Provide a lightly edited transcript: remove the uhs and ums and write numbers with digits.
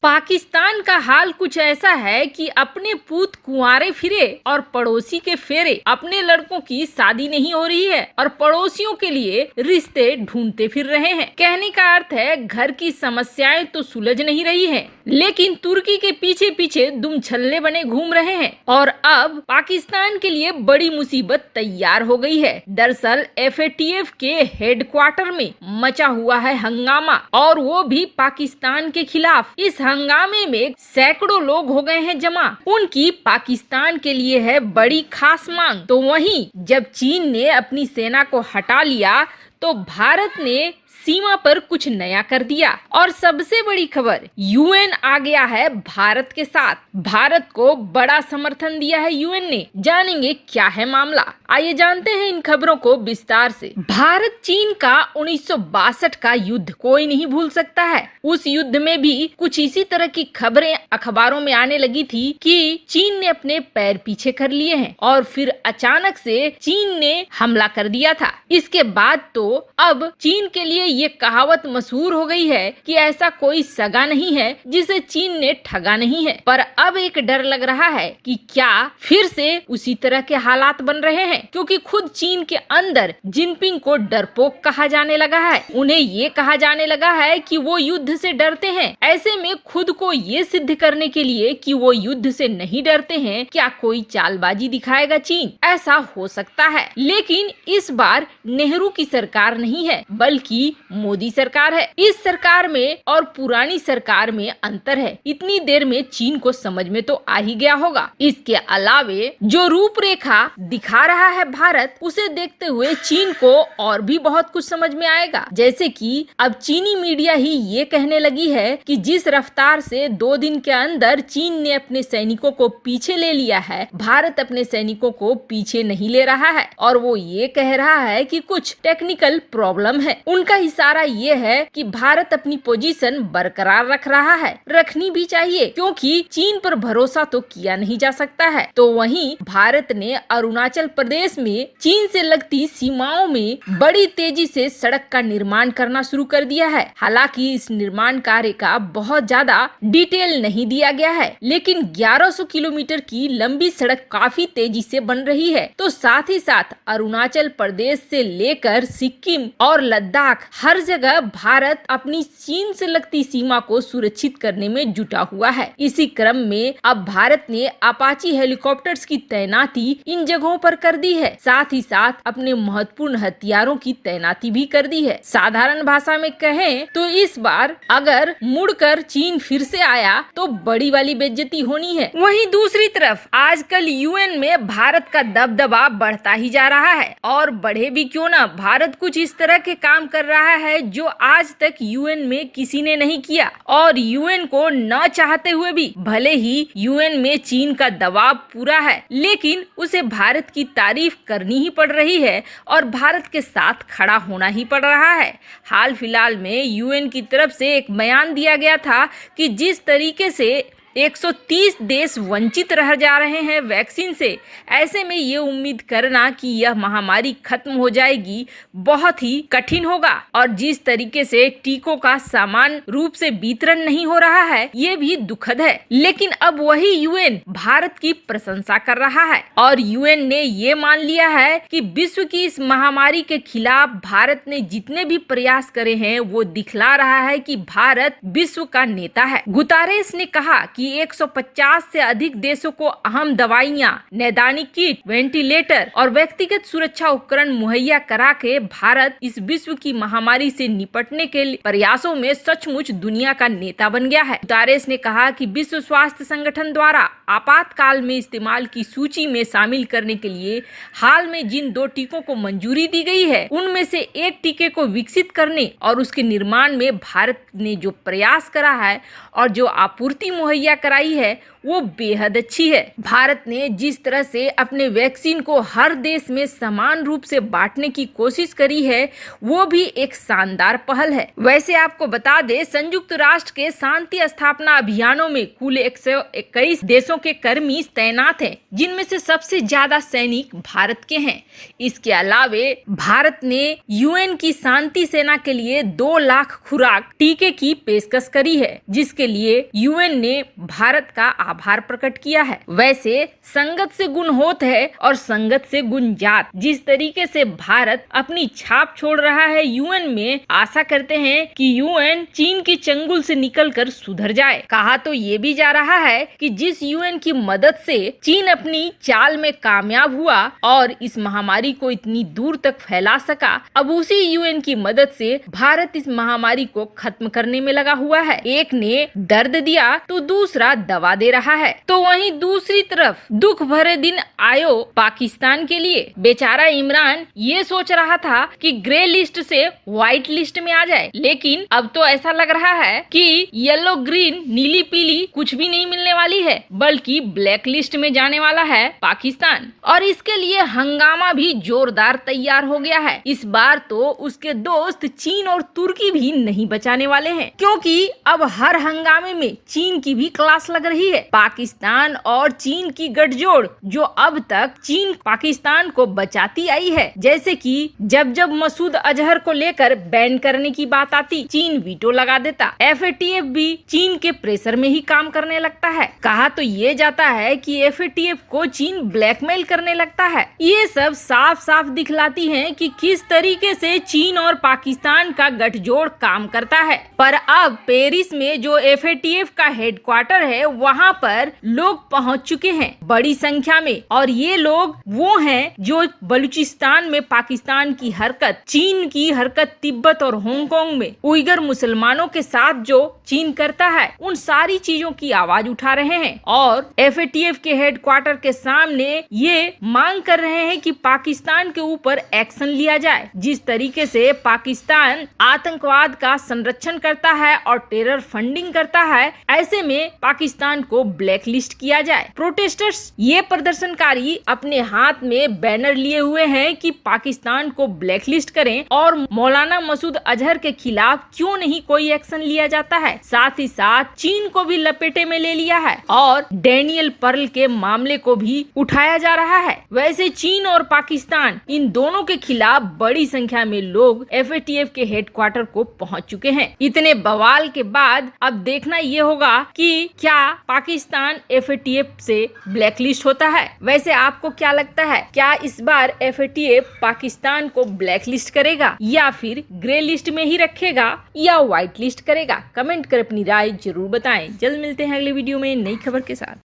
पाकिस्तान का हाल कुछ ऐसा है कि अपने पूत कुंवारे फिरे और पड़ोसी के फेरे। अपने लड़कों की शादी नहीं हो रही है और पड़ोसियों के लिए रिश्ते ढूंढते फिर रहे हैं। कहने का अर्थ है घर की समस्याएं तो सुलझ नहीं रही हैं, लेकिन तुर्की के पीछे पीछे दुम छल्ले बने घूम रहे हैं और अब पाकिस्तान के लिए बड़ी मुसीबत तैयार हो गई है। दरअसल FATF के हेडक्वार्टर में मचा हुआ है हंगामा और वो भी पाकिस्तान के खिलाफ। इस हंगामे में सैकड़ों लोग हो गए हैं जमा। उनकी पाकिस्तान के लिए है बड़ी खास मांग। तो वहीं जब चीन ने अपनी सेना को हटा लिया तो भारत ने सीमा पर कुछ नया कर दिया और सबसे बड़ी खबर, UN आ गया है भारत के साथ। भारत को बड़ा समर्थन दिया है UN ने। जानेंगे क्या है मामला, आइए जानते हैं इन खबरों को विस्तार से। भारत चीन का 1962 का युद्ध कोई नहीं भूल सकता है। उस युद्ध में भी कुछ इसी तरह की खबरें अखबारों में आने लगी थी कि चीन ने अपने पैर पीछे कर लिए हैं और फिर अचानक से चीन ने हमला कर दिया था। इसके बाद तो अब चीन के लिए ये कहावत मशहूर हो गई है कि ऐसा कोई सगा नहीं है जिसे चीन ने ठगा नहीं है। पर अब एक डर लग रहा है कि क्या फिर से उसी तरह के हालात बन रहे हैं, क्योंकि खुद चीन के अंदर जिनपिंग को डरपोक कहा जाने लगा है। उन्हें ये कहा जाने लगा है कि वो युद्ध से डरते हैं। ऐसे में खुद को ये सिद्ध करने के लिए कि वो युद्ध से नहीं डरते हैं, क्या कोई चालबाजी दिखाएगा चीन? ऐसा हो सकता है, लेकिन इस बार नेहरू की सरकार नहीं है बल्कि मोदी सरकार है। इस सरकार में और पुरानी सरकार में अंतर है। इतनी देर में चीन को समझ में तो आ ही गया होगा। इसके अलावे जो रूपरेखा दिखा रहा है भारत, उसे देखते हुए चीन को और भी बहुत कुछ समझ में आएगा। जैसे कि अब चीनी मीडिया ही ये कहने लगी है कि जिस रफ्तार से 2 दिन के अंदर चीन ने अपने सैनिकों को पीछे ले लिया है, भारत अपने सैनिकों को पीछे नहीं ले रहा है और वो ये कह रहा है कि कुछ टेक्निकल प्रॉब्लम है। उनका इशारा ये है कि भारत अपनी पोजीशन बरकरार रख रहा है, रखनी भी चाहिए, क्योंकि चीन पर भरोसा तो किया नहीं जा सकता है। तो वहीं भारत ने अरुणाचल प्रदेश में चीन से लगती सीमाओं में बड़ी तेजी से सड़क का निर्माण करना शुरू कर दिया है। हालांकि इस निर्माण कार्य का बहुत ज्यादा डिटेल नहीं दिया गया है, लेकिन 1100 किलोमीटर की लंबी सड़क काफी तेजी से बन रही है। तो साथ ही साथ अरुणाचल प्रदेश से लेकर सिक्किम और लद्दाख हर जगह भारत अपनी चीन से लगती सीमा को सुरक्षित करने में जुटा हुआ है। इसी क्रम में अब भारत ने अपाची हेलीकॉप्टर्स की तैनाती इन जगहों पर कर दी है। साथ ही साथ अपने महत्वपूर्ण हथियारों की तैनाती भी कर दी है। साधारण भाषा में कहें तो इस बार अगर मुड़कर चीन फिर से आया तो बड़ी वाली बेइज्जती होनी है। वहीं दूसरी तरफ आजकल UN में भारत का दबदबा बढ़ता ही जा रहा है और बढ़े भी क्यों ना, भारत कुछ इस तरह के काम कर रहा है जो आज तक UN में किसी ने नहीं किया और UN को न चाहते हुए भी, भले ही UN में चीन का दबाव पूरा है, लेकिन उसे भारत की तारीफ करनी ही पड़ रही है और भारत के साथ खड़ा होना ही पड़ रहा है। हाल फिलहाल में UN की तरफ से एक बयान दिया गया था कि जिस तरीके से 130 देश वंचित रह जा रहे हैं वैक्सीन से, ऐसे में ये उम्मीद करना कि यह महामारी खत्म हो जाएगी बहुत ही कठिन होगा और जिस तरीके से टीकों का समान रूप से वितरण नहीं हो रहा है, ये भी दुखद है। लेकिन अब वही UN भारत की प्रशंसा कर रहा है और UN ने ये मान लिया है कि विश्व की इस महामारी के खिलाफ भारत ने जितने भी प्रयास करे हैं वो दिखला रहा है कि भारत विश्व का नेता है। गुतारेस ने कहा कि 150 से अधिक देशों को अहम दवाइयां, नैदानिक किट, वेंटिलेटर और व्यक्तिगत सुरक्षा उपकरण मुहैया करा के भारत इस विश्व की महामारी से निपटने के प्रयासों में सचमुच दुनिया का नेता बन गया है। गुतारेस ने कहा कि विश्व स्वास्थ्य संगठन द्वारा आपातकाल में इस्तेमाल की सूची में शामिल करने के लिए हाल में जिन 2 टीकों को मंजूरी दी गई है, उनमें से एक टीके को विकसित करने और उसके निर्माण में भारत ने जो प्रयास करा है और जो आपूर्ति मुहैया कराई है, वो बेहद अच्छी है। भारत ने जिस तरह से अपने वैक्सीन को हर देश में समान रूप से बांटने की कोशिश करी है, वो भी एक शानदार पहल है। वैसे आपको बता दें, संयुक्त राष्ट्र के शांति स्थापना अभियानों में कुल 121 देशों के कर्मी तैनात हैं, जिनमें से सबसे ज्यादा सैनिक भारत के हैं। इसके अलावे भारत ने यूएन की शांति सेना के लिए 2 लाख खुराक टीके की पेशकश करी है, जिसके लिए यूएन ने भारत का आभार प्रकट किया है। वैसे संगत से गुण होत है और संगत से गुण जात। जिस तरीके से भारत अपनी छाप छोड़ रहा है यूएन में, आशा करते हैं कि यूएन चीन की चंगुल से निकलकर सुधर जाए। कहा तो ये भी जा रहा है कि जिस यूएन की मदद से चीन अपनी चाल में कामयाब हुआ और इस महामारी को इतनी दूर तक फैला सका, अब उसी यूएन की मदद से भारत इस महामारी को खत्म करने में लगा हुआ है। एक ने दर्द दिया तो दूसरा दवा दे रहा है। तो वहीं दूसरी तरफ दुख भरे दिन आयो पाकिस्तान के लिए। बेचारा इमरान ये सोच रहा था कि ग्रे लिस्ट से व्हाइट लिस्ट में आ जाए, लेकिन अब तो ऐसा लग रहा है कि येलो ग्रीन नीली पीली कुछ भी नहीं मिलने वाली है, बल्कि ब्लैक लिस्ट में जाने वाला है पाकिस्तान। और इसके लिए हंगामा भी जोरदार तैयार हो गया है। इस बार तो उसके दोस्त चीन और तुर्की भी नहीं बचाने वाले हैं, क्योंकि अब हर हंगामे में चीन की भी क्लास लग रही है। पाकिस्तान और चीन की गठजोड़ जो अब तक चीन पाकिस्तान को बचाती आई है, जैसे कि जब जब मसूद अजहर को लेकर बैन करने की बात आती, चीन वीटो लगा देता। एफएटीएफ भी चीन के प्रेशर में ही काम करने लगता है। कहा तो ये जाता है कि एफएटीएफ को चीन ब्लैकमेल करने लगता है। ये सब साफ साफ दिखलाती है कि किस तरीके से चीन और पाकिस्तान का गठजोड़ काम करता है। पर अब पेरिस में जो एफएटीएफ का हेडक्वार्टर है, वहाँ पर लोग पहुँच चुके हैं बड़ी संख्या में, और ये लोग वो हैं जो बलूचिस्तान में पाकिस्तान की हरकत, चीन की हरकत तिब्बत और हांगकांग में उइगर मुसलमानों के साथ जो चीन करता है, उन सारी चीजों की आवाज उठा रहे हैं और एफएटीएफ के हेडक्वार्टर के सामने ये मांग कर रहे हैं कि पाकिस्तान के ऊपर एक्शन लिया जाए। जिस तरीके से पाकिस्तान आतंकवाद का संरक्षण करता है और टेरर फंडिंग करता है, ऐसे में पाकिस्तान को ब्लैक लिस्ट किया जाए। प्रोटेस्टर्स, ये प्रदर्शनकारी अपने हाथ में बैनर लिए हुए हैं कि पाकिस्तान को ब्लैक लिस्ट करें और मौलाना मसूद अजहर के खिलाफ क्यों नहीं कोई एक्शन लिया जाता है। साथ ही साथ चीन को भी लपेटे में ले लिया है और डैनियल पर्ल के मामले को भी उठाया जा रहा है। वैसे चीन और पाकिस्तान, इन दोनों के खिलाफ बड़ी संख्या में लोग एफएटीएफ के हेडक्वार्टर को पहुंच चुके हैं। इतने बवाल के बाद अब देखना ये होगा कि क्या पाकिस्तान एफएटीएफ से ब्लैकलिस्ट होता है। वैसे आपको क्या लगता है, क्या इस बार एफएटीएफ पाकिस्तान को ब्लैकलिस्ट करेगा या फिर ग्रे लिस्ट में ही रखेगा या व्हाइट लिस्ट करेगा? कमेंट कर अपनी राय जरूर बताएं। जल्द मिलते हैं अगले वीडियो में नई खबर के साथ।